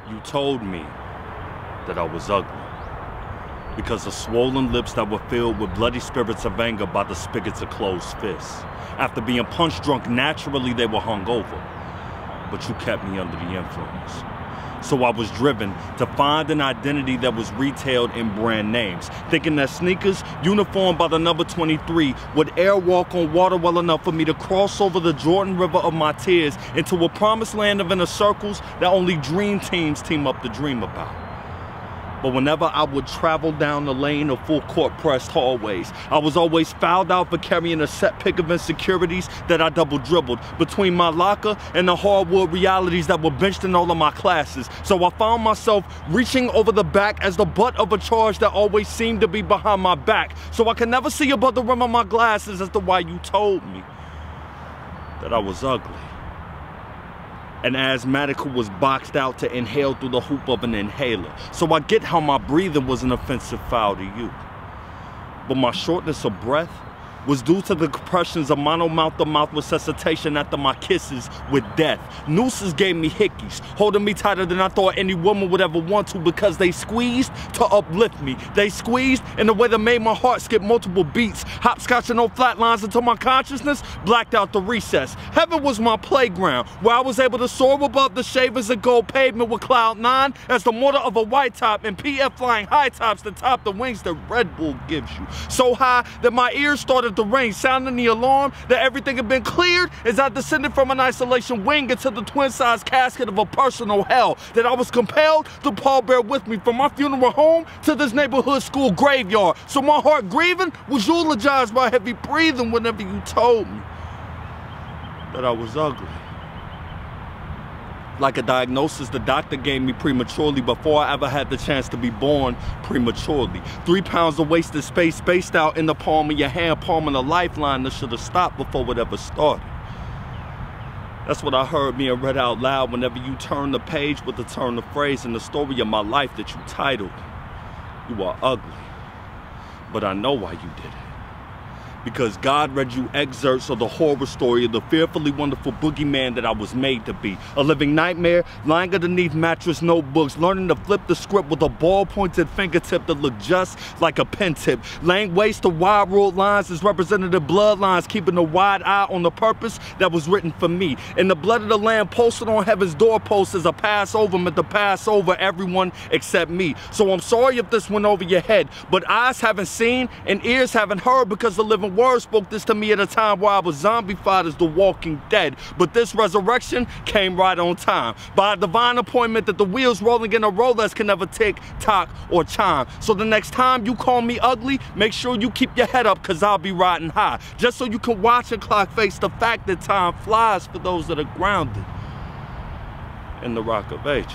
You told me that I was ugly because of swollen lips that were filled with bloody spirits of anger by the spigots of closed fists. After being punch drunk, naturally they were hungover, but you kept me under the influence. So I was driven to find an identity that was retailed in brand names, thinking that sneakers, uniformed by the number 23, would airwalk on water well enough for me to cross over the Jordan River of my tears into a promised land of inner circles that only dream teams team up to dream about. But whenever I would travel down the lane of full court pressed hallways, I was always fouled out for carrying a set pick of insecurities that I double dribbled between my locker and the hardwood realities that were benched in all of my classes. So I found myself reaching over the back as the butt of a charge that always seemed to be behind my back. So I could never see above the rim of my glasses as to why you told me that I was ugly. An asthmatic who was boxed out to inhale through the hoop of an inhaler. So I get how my breathing was an offensive foul to you. But my shortness of breath was due to the compressions of mono-mouth-to-mouth resuscitation after my kisses with death. Nooses gave me hickeys, holding me tighter than I thought any woman would ever want to because they squeezed to uplift me. They squeezed in a way that made my heart skip multiple beats, hopscotching on flat lines until my consciousness blacked out the recess. Heaven was my playground, where I was able to soar above the shavers of gold pavement with Cloud 9 as the mortar of a white top and PF flying high tops that top the wings that Red Bull gives you. So high that my ears started the rain, sounding the alarm that everything had been cleared as I descended from an isolation wing into the twin-sized casket of a personal hell that I was compelled to pallbear with me from my funeral home to this neighborhood school graveyard. So my heart grieving was eulogized by heavy breathing whenever you told me that I was ugly. Like a diagnosis the doctor gave me prematurely before I ever had the chance to be born prematurely. 3 pounds of wasted space spaced out in the palm of your hand, palm of a lifeline that should have stopped before it ever started. That's what I heard being read out loud whenever you turned the page with the turn of phrase in the story of my life that you titled, "You Are Ugly." But I know why you did it. Because God read you excerpts of the horror story of the fearfully wonderful boogeyman that I was made to be. A living nightmare, lying underneath mattress notebooks, learning to flip the script with a ball-pointed fingertip that looked just like a pen tip. Laying waste to wide-ruled lines as representative bloodlines, keeping a wide eye on the purpose that was written for me. And the blood of the Lamb posted on heaven's doorpost as a Passover meant to pass over everyone except me. So I'm sorry if this went over your head, but eyes haven't seen and ears haven't heard because the living word spoke this to me at a time where I was zombified as the walking dead. But this resurrection came right on time by a divine appointment that the wheels rolling in a Rolex can never tick, tock, or chime. So the next time you call me ugly, make sure you keep your head up because I'll be riding high. Just so you can watch and clock face the fact that time flies for those that are grounded in the Rock of Ages.